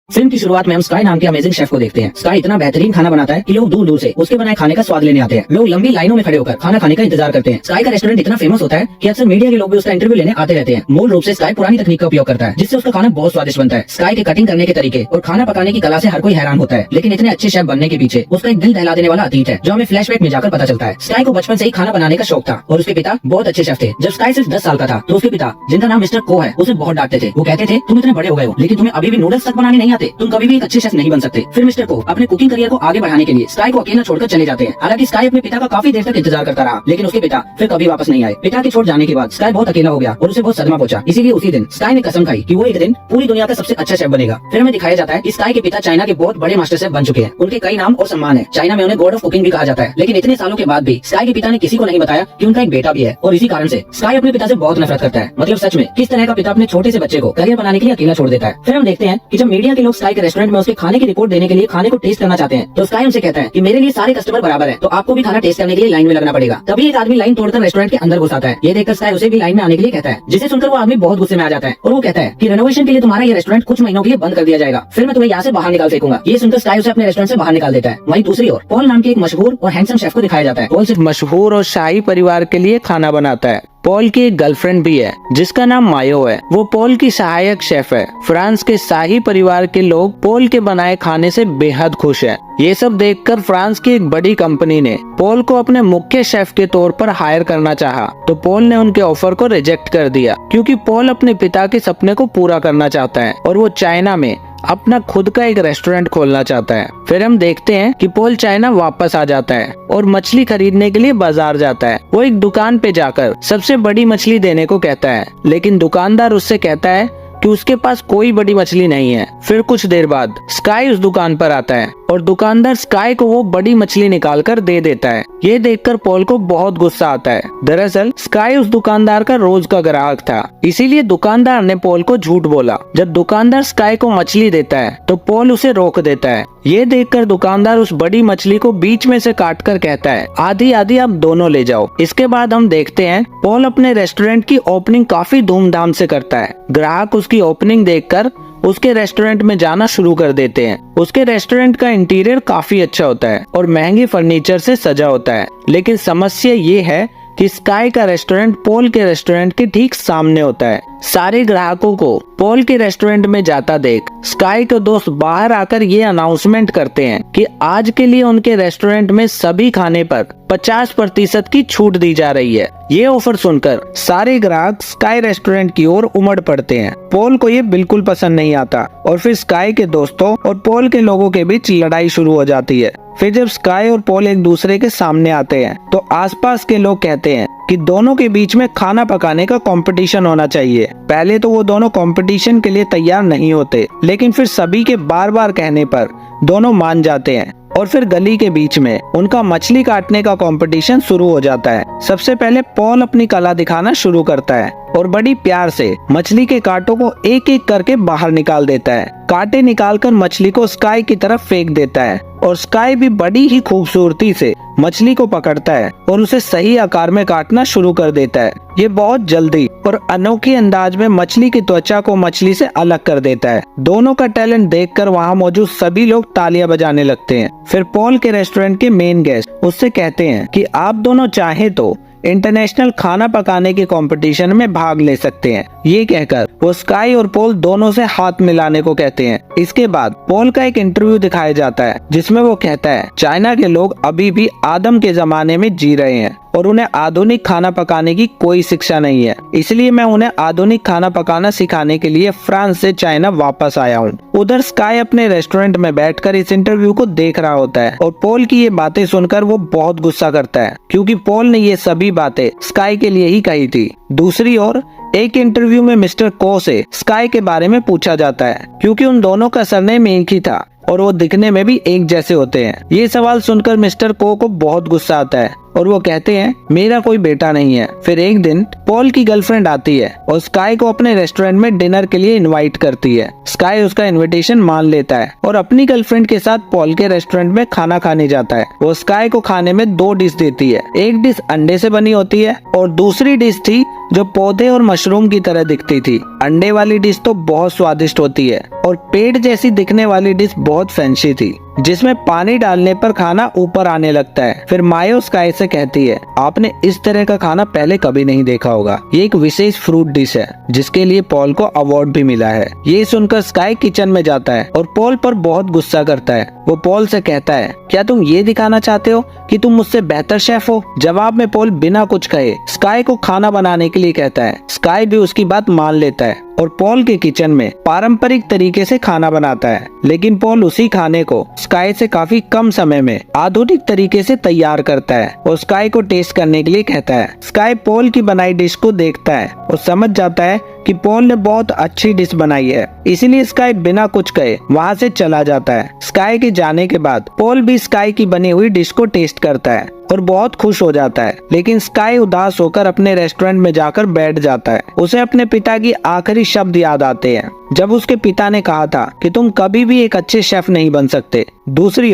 Film की शुरुआत में हम स्काई नाम के अमेजिंग शेफ को देखते हैं। स्काई इतना बेहतरीन खाना बनाता है कि लोग दूर दूर से उसके बनाए खाने का स्वाद लेने आते हैं। लोग लंबी लाइनों में खड़े होकर खाना खाने का इंतजार करते हैं। स्काई का रेस्टोरेंट इतना फेमस होता है कि अक्सर मीडिया के लोग भी उसका इंटरव्यू लेने आते रहते हैं। मूल रूप से स्काई पुरानी तकनीक का उपयोग करता है, जिससे उसका खाना बहुत स्वादिष्ट बनता है। स्काई के कटिंग करने के तरीके और खाना पकाने की कला से हर कोई हैरान होता है, लेकिन इतने अच्छे शेफ बनने के पीछे उसका एक दिल दहला देने वाला अतीत है, जो हमें फ्लैशबैक में जाकर पता चलता है। स्काई को बचपन से ही खाना बनाने का शौक था और उसके पिता बहुत अच्छे शेफ थे। जब स्काई सिर्फ 10 साल का था तो उसके पिता, जिनका नाम मिस्टर को है, उसे बहुत डांटते थे। वो कहते थे, तुम इतने बड़े हो गए हो लेकिन तुम्हें अभी भी नूडल्स तक बनाने नहीं आते, तुम कभी भी एक अच्छे शेफ नहीं बन सकते। फिर मिस्टर को अपने कुकिंग करियर को आगे बढ़ाने के लिए स्काई को अकेला छोड़कर चले जाते हैं। हालांकि स्काई अपने पिता का काफी देर तक इंतजार करता रहा, लेकिन उसके पिता फिर कभी वापस नहीं आए। पिता के छोड़ जाने के बाद स्काई बहुत अकेला हो गया और उसे बहुत सदमा पहुंचा। इसीलिए उसी दिन स्काई ने कसम खाई कि वो एक दिन पूरी दुनिया का सबसे अच्छा शेफ बनेगा। फिर हमें दिखाया जाता है कि स्काई के पिता चाइना के बहुत बड़े मास्टर शेफ बन चुके हैं। उनके कई नाम और सम्मान है। चाइना में उन्हें गॉड ऑफ कुकिंग भी कहा जाता है। लेकिन इतने सालों के बाद भी स्काई के पिता ने किसी को नहीं बताया कि उनका एक बेटा भी है, और इसी कारण से स्काई अपने पिता से बहुत नफरत करता है। मतलब सच में किस तरह का पिता अपने छोटे से बच्चे को करियर बनाने के लिए अकेला छोड़ देता है। फिर हम देखते हैं कि जब मीडिया के लोग स्काई के रेस्टोरेंट में उसके खाने की रिपोर्ट देने के लिए खाने को टेस्ट करना चाहते हैं, तो स्काई उनसे कहता है कि मेरे लिए सारे कस्टमर बराबर है, तो आपको भी खाना टेस्ट करने के लिए लाइन में लगना पड़ेगा। तभी एक आदमी लाइन तोड़कर रेस्टोरेंट के अंदर घुस आता है। ये देखकर स्काई उसे भी लाइन में आने के लिए कहता है, जिसे सुनकर वो आदमी बहुत गुस्से में आ जाता है और वो कहता है कि रेनोवेशन के लिए तुम्हारा ये रेस्टोरेंट कुछ महीनों के लिए बंद कर दिया जाएगा, फिर मैं तुम्हें यहाँ से बाहर निकाल फेंकूंगा। ये सुनकर स्काई उसे अपने रेस्टोरेंट से बाहर निकाल देता है। वहीं दूसरी ओर पॉल नाम के एक मशहूर और हैंडसम शेफ को दिखाया जाता है। पॉल सिर्फ मशहूर और शाही परिवार के लिए खाना बनाता है। पॉल की एक गर्लफ्रेंड भी है जिसका नाम मायो है। वो पॉल की सहायक शेफ है। फ्रांस के शाही परिवार के लोग पॉल के बनाए खाने से बेहद खुश हैं। ये सब देखकर फ्रांस की एक बड़ी कंपनी ने पॉल को अपने मुख्य शेफ के तौर पर हायर करना चाहा, तो पॉल ने उनके ऑफर को रिजेक्ट कर दिया, क्योंकि पॉल अपने पिता के सपने को पूरा करना चाहता है और वो चाइना में अपना खुद का एक रेस्टोरेंट खोलना चाहता है। फिर हम देखते हैं कि पॉल चाइना वापस आ जाता है और मछली खरीदने के लिए बाजार जाता है। वो एक दुकान पे जाकर सबसे बड़ी मछली देने को कहता है, लेकिन दुकानदार उससे कहता है कि उसके पास कोई बड़ी मछली नहीं है। फिर कुछ देर बाद स्काई उस दुकान पर आता है और दुकानदार स्काई को वो बड़ी मछली निकाल कर दे देता है। ये देखकर पॉल को बहुत गुस्सा आता है। दरअसल स्काई उस दुकानदार का रोज का ग्राहक था, इसीलिए दुकानदार ने पॉल को झूठ बोला। जब दुकानदार स्काई को मछली देता है तो पॉल उसे रोक देता है। ये देखकर दुकानदार उस बड़ी मछली को बीच में से काट कर कहता है, आधी आधी आप दोनों ले जाओ। इसके बाद हम देखते हैं पॉल अपने रेस्टोरेंट की ओपनिंग काफी धूमधाम से करता है। ग्राहक उसकी ओपनिंग देखकर उसके रेस्टोरेंट में जाना शुरू कर देते हैं। उसके रेस्टोरेंट का इंटीरियर काफी अच्छा होता है और महंगे फर्नीचर से सजा होता है, लेकिन समस्या ये है कि स्काई का रेस्टोरेंट पॉल के रेस्टोरेंट के ठीक सामने होता है। सारे ग्राहकों को पॉल के रेस्टोरेंट में जाता देख स्काई के दोस्त बाहर आकर ये अनाउंसमेंट करते हैं कि आज के लिए उनके रेस्टोरेंट में सभी खाने पर 50% की छूट दी जा रही है। ये ऑफर सुनकर सारे ग्राहक स्काई रेस्टोरेंट की ओर उमड़ पड़ते हैं। पॉल को ये बिल्कुल पसंद नहीं आता और फिर स्काई के दोस्तों और पॉल के लोगों के बीच लड़ाई शुरू हो जाती है। फिर जब स्काई और पॉल एक दूसरे के सामने आते हैं तो आसपास के लोग कहते हैं कि दोनों के बीच में खाना पकाने का कंपटीशन होना चाहिए। पहले तो वो दोनों कंपटीशन के लिए तैयार नहीं होते, लेकिन फिर सभी के बार बार कहने पर दोनों मान जाते हैं और फिर गली के बीच में उनका मछली काटने का कंपटीशन शुरू हो जाता है। सबसे पहले पॉल अपनी कला दिखाना शुरू करता है और बड़ी प्यार से मछली के कांटों को एक एक करके बाहर निकाल देता है। कांटे निकालकर मछली को स्काई की तरफ फेंक देता है और स्काई भी बड़ी ही खूबसूरती से मछली को पकड़ता है और उसे सही आकार में काटना शुरू कर देता है। ये बहुत जल्दी और अनोखे अंदाज में मछली की त्वचा को मछली से अलग कर देता है। दोनों का टैलेंट देखकर वहाँ मौजूद सभी लोग तालियां बजाने लगते हैं। फिर पॉल के रेस्टोरेंट के मेन गेस्ट उससे कहते हैं कि आप दोनों चाहे तो इंटरनेशनल खाना पकाने के कंपटीशन में भाग ले सकते हैं। ये कहकर वो स्काई और पॉल दोनों से हाथ मिलाने को कहते हैं। इसके बाद पॉल का एक इंटरव्यू दिखाया जाता है जिसमें वो कहता है, चाइना के लोग अभी भी आदम के जमाने में जी रहे हैं और उन्हें आधुनिक खाना पकाने की कोई शिक्षा नहीं है, इसलिए मैं उन्हें आधुनिक खाना पकाना सिखाने के लिए फ्रांस से चाइना वापस आया हूँ। उधर स्काई अपने रेस्टोरेंट में बैठकर इस इंटरव्यू को देख रहा होता है और पॉल की ये बातें सुनकर वो बहुत गुस्सा करता है, क्योंकि पॉल ने ये सभी बातें स्काई के लिए ही कही थी। दूसरी ओर एक इंटरव्यू में मिस्टर को से स्काई के बारे में पूछा जाता है, क्योंकि उन दोनों का सरनेम एक ही था और वो दिखने में भी एक जैसे होते हैं। ये सवाल सुनकर मिस्टर को बहुत गुस्सा आता है और वो कहते हैं मेरा कोई बेटा नहीं है। फिर एक दिन पॉल की गर्लफ्रेंड आती है और स्काई को अपने रेस्टोरेंट में डिनर के लिए इनवाइट करती है। स्काई उसका इनविटेशन मान लेता है और अपनी गर्लफ्रेंड के साथ पॉल के रेस्टोरेंट में खाना खाने जाता है। वो स्काई को खाने में 2 डिश देती है। एक डिश अंडे से बनी होती है और दूसरी डिश थी जो पौधे और मशरूम की तरह दिखती थी। अंडे वाली डिश तो बहुत स्वादिष्ट होती है और पेड़ जैसी दिखने वाली डिश बहुत फैंसी थी, जिसमें पानी डालने पर खाना ऊपर आने लगता है। फिर मायो स्काई से कहती है आपने इस तरह का खाना पहले कभी नहीं देखा होगा। ये एक विशेष फ्रूट डिश है जिसके लिए पॉल को अवार्ड भी मिला है। ये सुनकर स्काई किचन में जाता है और पॉल पर बहुत गुस्सा करता है। वो पॉल से कहता है क्या तुम ये दिखाना चाहते हो कि तुम मुझसे बेहतर शेफ हो? जवाब में पॉल बिना कुछ कहे स्काई को खाना बनाने के लिए कहता है। स्काई भी उसकी बात मान लेता है और पॉल के किचन में पारंपरिक तरीके से खाना बनाता है, लेकिन पॉल उसी खाने को स्काई से काफी कम समय में आधुनिक तरीके से तैयार करता है और स्काई को टेस्ट करने के लिए कहता है। स्काई पॉल की बनाई डिश को देखता है और समझ जाता है कि पॉल ने बहुत अच्छी डिश बनाई है, इसलिए स्काई बिना कुछ कहे वहाँ से चला जाता है। स्काई के जाने के बाद पॉल भी स्काई की बनी हुई डिश को टेस्ट करता है और बहुत खुश हो जाता है, लेकिन स्काई उदास होकर अपने रेस्टोरेंट में जाकर बैठ जाता है। उसे अपने पिता की आखिरी शब्द याद आते हैं जब उसके पिता ने कहा था कि तुम कभी भी एक अच्छे शेफ नहीं बन सकते। दूसरी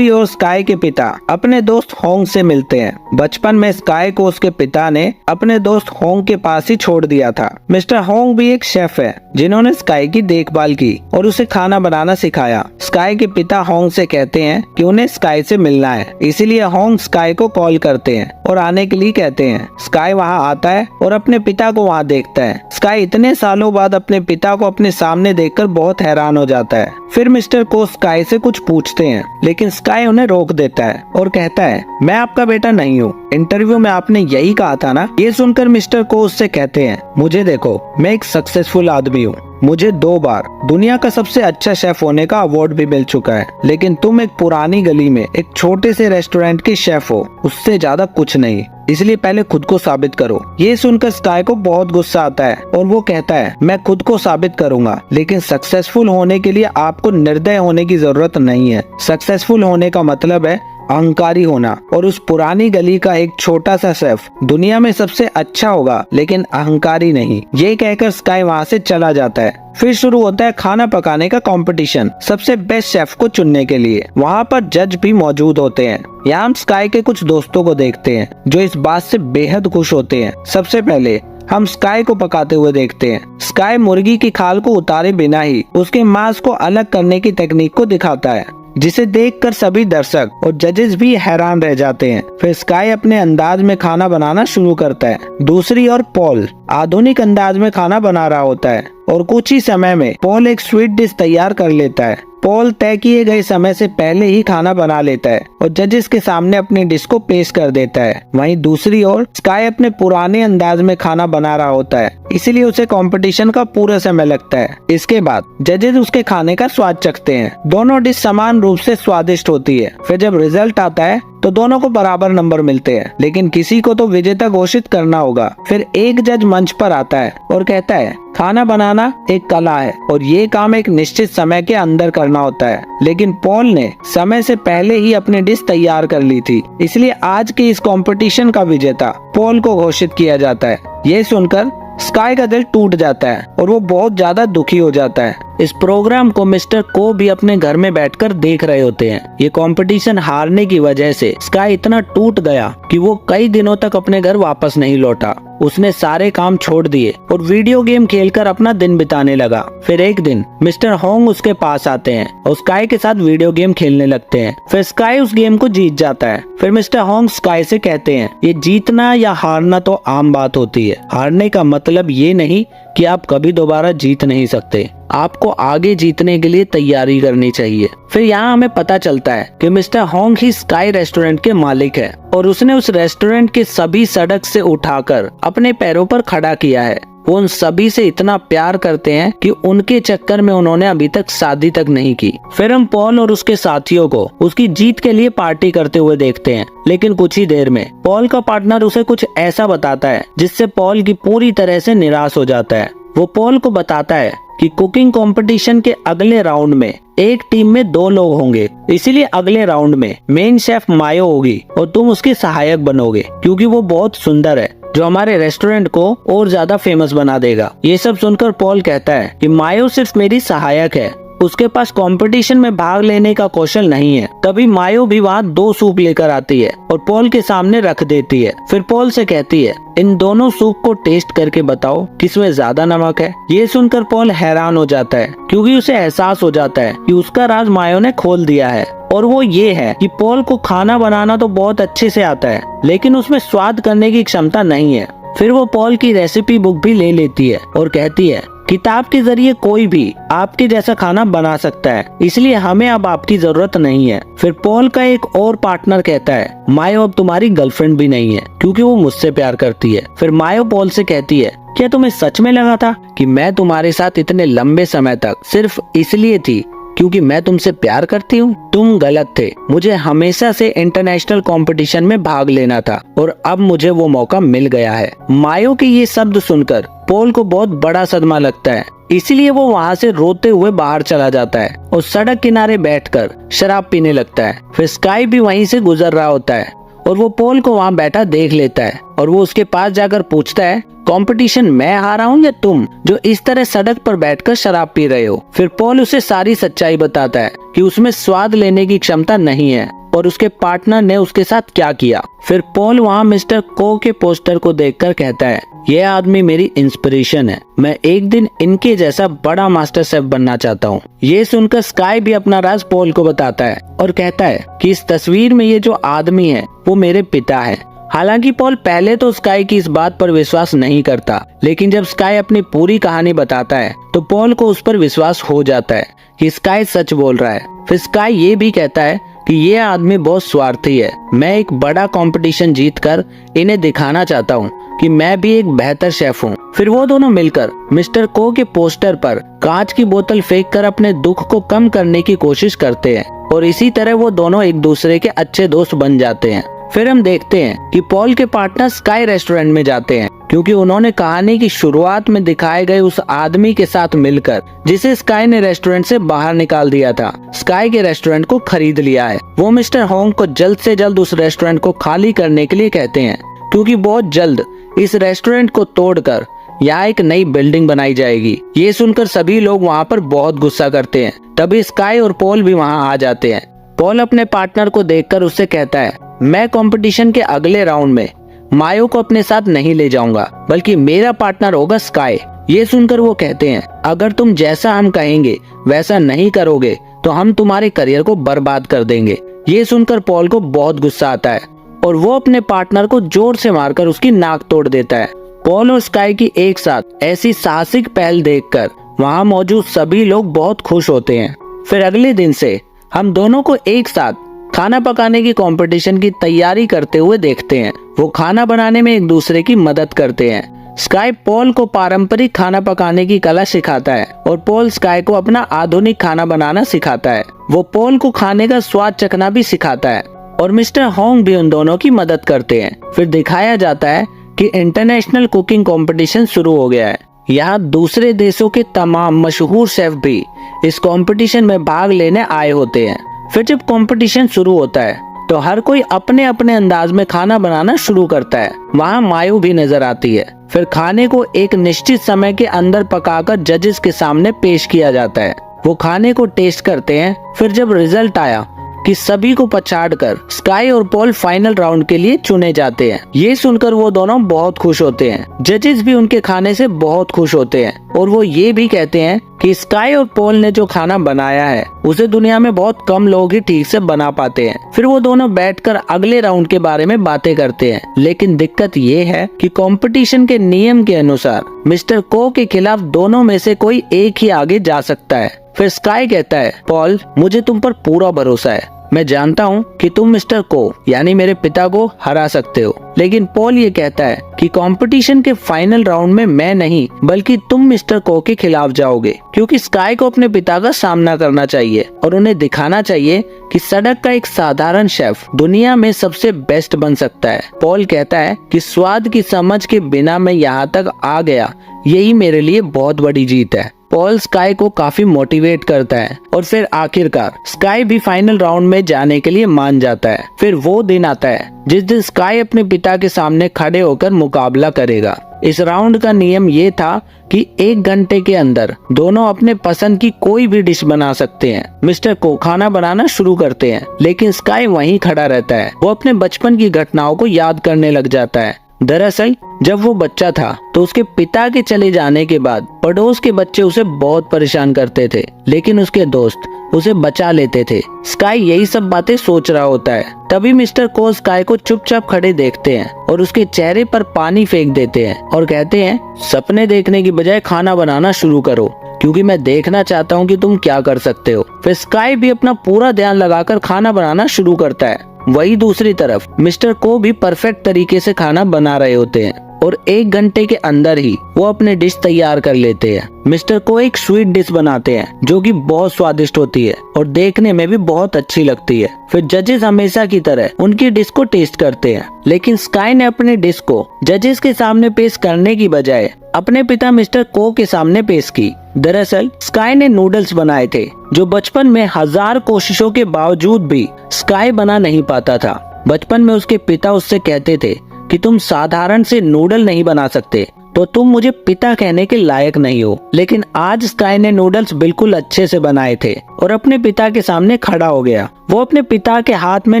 ओर स्काई के पिता अपने दोस्त होंग से मिलते हैं। बचपन में स्काई को उसके पिता ने अपने दोस्त होंग के पास ही छोड़ दिया था। मिस्टर होंग भी एक शेफ है जिन्होंने स्काई की देखभाल की और उसे खाना बनाना सिखाया। स्काई के पिता होंग से कहते हैं कि उन्हें स्काई से मिलना है, इसीलिए होंग स्काई को कॉल करते हैं और आने के लिए कहते हैं। स्काई वहाँ आता है और अपने पिता को वहाँ देखता है। स्काई इतने सालों बाद अपने पिता को अपने सामने देखकर बहुत हैरान हो जाता है। फिर मिस्टर को स्काई से कुछ पूछते हैं, लेकिन स्काई उन्हें रोक देता है और कहता है मैं आपका बेटा नहीं हूँ, इंटरव्यू में आपने यही कहा था ना। ये सुनकर मिस्टर को उससे कहते हैं मुझे देखो, मैं एक सक्सेसफुल आदमी हूँ, मुझे 2 बार दुनिया का सबसे अच्छा शेफ होने का अवार्ड भी मिल चुका है, लेकिन तुम एक पुरानी गली में एक छोटे से रेस्टोरेंट की शेफ हो, उससे ज्यादा कुछ नहीं, इसलिए पहले खुद को साबित करो। ये सुनकर स्काई को बहुत गुस्सा आता है और वो कहता है मैं खुद को साबित करूंगा, लेकिन सक्सेसफुल होने के लिए आपको निर्दय होने की जरूरत नहीं है। सक्सेसफुल होने का मतलब है अहंकारी होना, और उस पुरानी गली का एक छोटा सा शेफ दुनिया में सबसे अच्छा होगा, लेकिन अहंकारी नहीं। ये कहकर स्काई वहाँ से चला जाता है। फिर शुरू होता है खाना पकाने का कंपटीशन सबसे बेस्ट शेफ को चुनने के लिए। वहाँ पर जज भी मौजूद होते हैं। यहाँ हम स्काई के कुछ दोस्तों को देखते हैं जो इस बात से बेहद खुश होते हैं। सबसे पहले हम स्काई को पकाते हुए देखते हैं। स्काई मुर्गी की खाल को उतारे बिना ही उसके मांस को अलग करने की तकनीक को दिखाता है, जिसे देखकर सभी दर्शक और जजेस भी हैरान रह जाते हैं। फिर स्काई अपने अंदाज में खाना बनाना शुरू करता है। दूसरी ओर पॉल आधुनिक अंदाज में खाना बना रहा होता है और कुछ ही समय में पॉल एक स्वीट डिश तैयार कर लेता है। पॉल तय किए गए समय से पहले ही खाना बना लेता है और जजेस के सामने अपनी डिश को पेश कर देता है। वहीं दूसरी ओर स्काई अपने पुराने अंदाज में खाना बना रहा होता है, इसलिए उसे कंपटीशन का पूरा समय लगता है। इसके बाद जजेस उसके खाने का स्वाद चखते हैं। दोनों डिश समान रूप से स्वादिष्ट होती है। फिर जब रिजल्ट आता है तो दोनों को बराबर नंबर मिलते हैं, लेकिन किसी को तो विजेता घोषित करना होगा। फिर एक जज मंच पर आता है और कहता है खाना बनाना एक कला है और ये काम एक निश्चित समय के अंदर करना होता है, लेकिन पॉल ने समय से पहले ही अपनी डिश तैयार कर ली थी, इसलिए आज के इस कंपटीशन का विजेता पॉल को घोषित किया जाता है। ये सुनकर स्काई का दिल टूट जाता है और वो बहुत ज्यादा दुखी हो जाता है। इस प्रोग्राम को मिस्टर को भी अपने घर में बैठकर देख रहे होते हैं। ये कंपटीशन हारने की वजह से स्काई इतना टूट गया कि वो कई दिनों तक अपने घर वापस नहीं लौटा। उसने सारे काम छोड़ दिए और वीडियो गेम खेलकर अपना दिन बिताने लगा। फिर एक दिन मिस्टर होंग उसके पास आते हैं और स्काई के साथ वीडियो गेम खेलने लगते हैं। फिर स्काई उस गेम को जीत जाता है। फिर मिस्टर होंग स्काई से कहते हैं ये जीतना या हारना तो आम बात होती है, हारने का मतलब ये नहीं कि आप कभी दोबारा जीत नहीं सकते, आपको आगे जीतने के लिए तैयारी करनी चाहिए। फिर यहाँ हमें पता चलता है कि मिस्टर होंग ही स्काई रेस्टोरेंट के मालिक है और उसने उस रेस्टोरेंट के सभी सड़क से उठाकर अपने पैरों पर खड़ा किया है। वो उन सभी से इतना प्यार करते हैं कि उनके चक्कर में उन्होंने अभी तक शादी तक नहीं की। फिर हम पॉल और उसके साथियों को उसकी जीत के लिए पार्टी करते हुए देखते हैं, लेकिन कुछ ही देर में पॉल का पार्टनर उसे कुछ ऐसा बताता है जिससे पॉल की पूरी तरह से निराश हो जाता है। वो पॉल को बताता है कि कुकिंग कंपटीशन के अगले राउंड में एक टीम में 2 लोग होंगे, इसीलिए अगले राउंड में मेन शेफ मायो होगी और तुम उसकी सहायक बनोगे क्योंकि वो बहुत सुंदर है, जो हमारे रेस्टोरेंट को और ज्यादा फेमस बना देगा। ये सब सुनकर पॉल कहता है कि मायो सिर्फ मेरी सहायक है, उसके पास कंपटीशन में भाग लेने का कौशल नहीं है। तभी मायो भी वहाँ 2 सूप लेकर आती है और पॉल के सामने रख देती है। फिर पॉल से कहती है, इन दोनों सूप को टेस्ट करके बताओ किसमें ज्यादा नमक है। ये सुनकर पॉल हैरान हो जाता है क्योंकि उसे एहसास हो जाता है कि उसका राज मायो ने खोल दिया है, और वो ये है कि पॉल को खाना बनाना तो बहुत अच्छे से आता है, लेकिन उसमें स्वाद करने की क्षमता नहीं है। फिर वो पॉल की रेसिपी बुक भी ले लेती है और कहती है, किताब के जरिए कोई भी आपके जैसा खाना बना सकता है, इसलिए हमें अब आपकी जरूरत नहीं है। फिर पॉल का एक और पार्टनर कहता है, मायो अब तुम्हारी गर्लफ्रेंड भी नहीं है क्योंकि वो मुझसे प्यार करती है। फिर मायो पॉल से कहती है, क्या तुम्हें सच में लगा था कि मैं तुम्हारे साथ इतने लंबे समय तक सिर्फ इसलिए थी क्योंकि मैं तुमसे प्यार करती हूँ? तुम गलत थे, मुझे हमेशा से इंटरनेशनल कंपटीशन में भाग लेना था और अब मुझे वो मौका मिल गया है। मायो के ये शब्द सुनकर पॉल को बहुत बड़ा सदमा लगता है, इसीलिए वो वहाँ से रोते हुए बाहर चला जाता है और सड़क किनारे बैठकर शराब पीने लगता है। फिर स्काई भी वहीं से गुजर रहा होता है और वो पॉल को वहाँ बैठा देख लेता है और वो उसके पास जाकर पूछता है, कंपटीशन मैं हारा हूँ या तुम, जो इस तरह सड़क पर बैठकर शराब पी रहे हो? फिर पॉल उसे सारी सच्चाई बताता है कि उसमें स्वाद लेने की क्षमता नहीं है और उसके पार्टनर ने उसके साथ क्या किया। फिर पॉल वहाँ मिस्टर को के पोस्टर को देखकर कहता है, यह आदमी मेरी इंस्पिरेशन है, मैं एक दिन इनके जैसा बड़ा मास्टर शेफ बनना चाहता हूँ। ये सुनकर स्काई भी अपना राज पॉल को बताता है और कहता है कि इस तस्वीर में ये जो आदमी है वो मेरे पिता है। हालांकि पॉल पहले तो स्काई की इस बात पर विश्वास नहीं करता, लेकिन जब स्काई अपनी पूरी कहानी बताता है तो पॉल को उस पर विश्वास हो जाता है कि स्काई सच बोल रहा है। फिर स्काई ये भी कहता है कि ये आदमी बहुत स्वार्थी है, मैं एक बड़ा कंपटीशन जीतकर इन्हें दिखाना चाहता हूँ कि मैं भी एक बेहतर शेफ हूँ। फिर वो दोनों मिलकर मिस्टर को के पोस्टर पर कांच की बोतल फेंककर अपने दुख को कम करने की कोशिश करते हैं और इसी तरह वो दोनों एक दूसरे के अच्छे दोस्त बन जाते हैं। फिर हम देखते हैं कि पॉल के पार्टनर स्काई रेस्टोरेंट में जाते हैं क्योंकि उन्होंने कहानी की शुरुआत में दिखाए गए उस आदमी के साथ मिलकर जिसे स्काई ने रेस्टोरेंट से बाहर निकाल दिया था, स्काई के रेस्टोरेंट को खरीद लिया है। वो मिस्टर होंग को जल्द से जल्द उस रेस्टोरेंट को खाली करने के लिए कहते हैं क्योंकि बहुत जल्द इस रेस्टोरेंट को तोड़कर यहाँ एक नई बिल्डिंग बनाई जाएगी। ये सुनकर सभी लोग वहाँ पर बहुत गुस्सा करते हैं। तभी स्काई और पॉल भी वहाँ आ जाते हैं। पॉल अपने पार्टनर को देखकर उससे कहता है, मैं कंपटीशन के अगले राउंड में मायो को अपने साथ नहीं ले जाऊंगा, बल्कि मेरा पार्टनर होगा स्काई। ये सुनकर वो कहते हैं, अगर तुम जैसा हम कहेंगे वैसा नहीं करोगे तो हम तुम्हारे करियर को बर्बाद कर देंगे। ये सुनकर पॉल को बहुत गुस्सा आता है और वो अपने पार्टनर को जोर से मारकर उसकी नाक तोड़ देता है। पॉल और स्काई की एक साथ ऐसी साहसिक पहल देखकर वहाँ मौजूद सभी लोग बहुत खुश होते हैं। फिर अगले दिन से हम दोनों को एक साथ खाना पकाने की कंपटीशन की तैयारी करते हुए देखते हैं। वो खाना बनाने में एक दूसरे की मदद करते हैं। स्काई पॉल को पारंपरिक खाना पकाने की कला सिखाता है और पॉल स्काई को अपना आधुनिक खाना बनाना सिखाता है। वो पॉल को खाने का स्वाद चखना भी सिखाता है और मिस्टर होंग भी उन दोनों की मदद करते हैं। फिर दिखाया जाता है कि इंटरनेशनल कुकिंग कंपटीशन शुरू हो गया है। यहाँ दूसरे देशों के तमाम मशहूर शेफ भी इस कंपटीशन में भाग लेने आए होते हैं। फिर जब कंपटीशन शुरू होता है तो हर कोई अपने अपने अंदाज में खाना बनाना शुरू करता है। वहाँ मायो भी नजर आती है। फिर खाने को एक निश्चित समय के अंदर पकाकर जजेस के सामने पेश किया जाता है। वो खाने को टेस्ट करते हैं। फिर जब रिजल्ट आया कि सभी को पछाड़कर स्काई और पॉल फाइनल राउंड के लिए चुने जाते हैं, ये सुनकर वो दोनों बहुत खुश होते हैं। जजेस भी उनके खाने से बहुत खुश होते हैं और वो ये भी कहते हैं कि स्काई और पॉल ने जो खाना बनाया है उसे दुनिया में बहुत कम लोग ही ठीक से बना पाते हैं। फिर वो दोनों बैठकर अगले राउंड के बारे में बातें करते हैं, लेकिन दिक्कत ये है कि कंपटीशन के नियम के अनुसार मिस्टर को के खिलाफ दोनों में से कोई एक ही आगे जा सकता है। फिर स्काई कहता है, पॉल मुझे तुम पर पूरा भरोसा है, मैं जानता हूँ कि तुम मिस्टर को यानी मेरे पिता को हरा सकते हो। लेकिन पॉल ये कहता है कि कंपटीशन के फाइनल राउंड में मैं नहीं बल्कि तुम मिस्टर को के खिलाफ जाओगे, क्योंकि स्काई को अपने पिता का सामना करना चाहिए और उन्हें दिखाना चाहिए कि सड़क का एक साधारण शेफ दुनिया में सबसे बेस्ट बन सकता है। पॉल कहता है कि स्वाद की समझ के बिना मैं यहाँ तक आ गया, यही मेरे लिए बहुत बड़ी जीत है। पॉल स्काई को काफी मोटिवेट करता है और फिर आखिरकार स्काई भी फाइनल राउंड में जाने के लिए मान जाता है। फिर वो दिन आता है जिस दिन स्काई अपने पिता के सामने खड़े होकर मुकाबला करेगा। इस राउंड का नियम ये था कि 1 घंटे के अंदर दोनों अपने पसंद की कोई भी डिश बना सकते हैं। मिस्टर को खाना बनाना शुरू करते हैं, लेकिन स्काई वहीं खड़ा रहता है। वो अपने बचपन की घटनाओं को याद करने लग जाता है। दरअसल जब वो बच्चा था तो उसके पिता के चले जाने के बाद पड़ोस के बच्चे उसे बहुत परेशान करते थे, लेकिन उसके दोस्त उसे बचा लेते थे। स्काई यही सब बातें सोच रहा होता है। तभी मिस्टर को स्काई को चुपचाप खड़े देखते हैं और उसके चेहरे पर पानी फेंक देते हैं और कहते हैं, सपने देखने की बजाय खाना बनाना शुरू करो, क्योंकि मैं देखना चाहता हूँ कि तुम क्या कर सकते हो। फिर स्काई भी अपना पूरा ध्यान लगाकर खाना बनाना शुरू करता है। वही दूसरी तरफ मिस्टर को भी परफेक्ट तरीके से खाना बना रहे होते हैं और 1 घंटे के अंदर ही वो अपने डिश तैयार कर लेते हैं। मिस्टर को एक स्वीट डिश बनाते हैं जो कि बहुत स्वादिष्ट होती है और देखने में भी बहुत अच्छी लगती है। फिर जजेस हमेशा की तरह उनकी डिश को टेस्ट करते हैं, लेकिन स्काई ने अपने डिश को जजेस के सामने पेश करने की बजाय अपने पिता मिस्टर को के सामने पेश की। दरअसल स्काई ने नूडल्स बनाए थे जो बचपन में 1000 कोशिशों के बावजूद भी स्काई बना नहीं पाता था। बचपन में उसके पिता उससे कहते थे कि तुम साधारण से नूडल नहीं बना सकते, तो तुम मुझे पिता कहने के लायक नहीं हो। लेकिन आज स्काई ने नूडल्स बिल्कुल अच्छे से बनाए थे और अपने पिता के सामने खड़ा हो गया। वो अपने पिता के हाथ में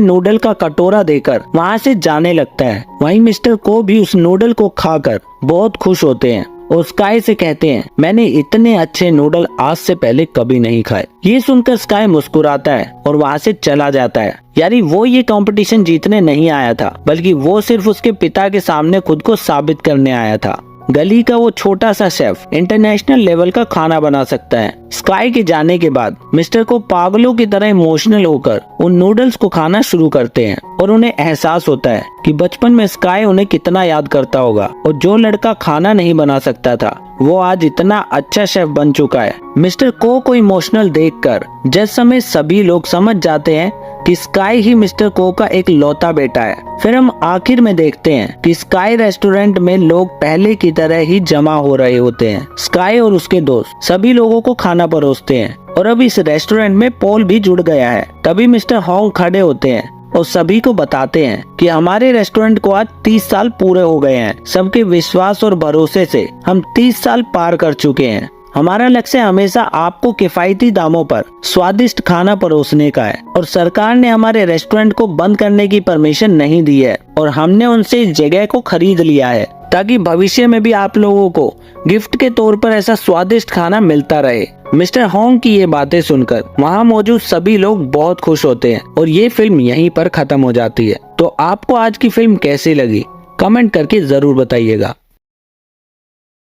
नूडल का कटोरा देकर वहाँ से जाने लगता है। वहीं मिस्टर को भी उस नूडल को खाकर बहुत खुश होते हैं और स्काई से कहते हैं, मैंने इतने अच्छे नूडल आज से पहले कभी नहीं खाए। ये सुनकर स्काई मुस्कुराता है और वहाँ से चला जाता है। यानी वो ये कंपटीशन जीतने नहीं आया था, बल्कि वो सिर्फ उसके पिता के सामने खुद को साबित करने आया था। गली का वो छोटा सा शेफ इंटरनेशनल लेवल का खाना बना सकता है। स्काई के जाने के बाद मिस्टर को पागलों की तरह इमोशनल होकर उन नूडल्स को खाना शुरू करते हैं और उन्हें एहसास होता है कि बचपन में स्काई उन्हें कितना याद करता होगा और जो लड़का खाना नहीं बना सकता था वो आज इतना अच्छा शेफ बन चुका है। मिस्टर को इमोशनल देखकर जज समेत सभी लोग समझ जाते हैं कि स्काई ही मिस्टर को का एक लौता बेटा है। फिर हम आखिर में देखते हैं कि स्काई रेस्टोरेंट में लोग पहले की तरह ही जमा हो रहे होते हैं। स्काई और उसके दोस्त सभी लोगों को खाना परोसते हैं और अब इस रेस्टोरेंट में पॉल भी जुड़ गया है। तभी मिस्टर हॉन्ग खड़े होते हैं और सभी को बताते हैं कि हमारे रेस्टोरेंट को आज 30 साल पूरे हो गए हैं। सबके विश्वास और भरोसे से हम 30 साल पार कर चुके हैं। हमारा लक्ष्य हमेशा आपको किफायती दामों पर स्वादिष्ट खाना परोसने का है और सरकार ने हमारे रेस्टोरेंट को बंद करने की परमिशन नहीं दी है और हमने उनसे इस जगह को खरीद लिया है ताकि भविष्य में भी आप लोगों को गिफ्ट के तौर पर ऐसा स्वादिष्ट खाना मिलता रहे। मिस्टर हॉन्ग की ये बातें सुनकर वहाँ मौजूद सभी लोग बहुत खुश होते हैं और ये फिल्म यहीं पर खत्म हो जाती है। तो आपको आज की फिल्म कैसी लगी कमेंट करके जरूर बताइएगा।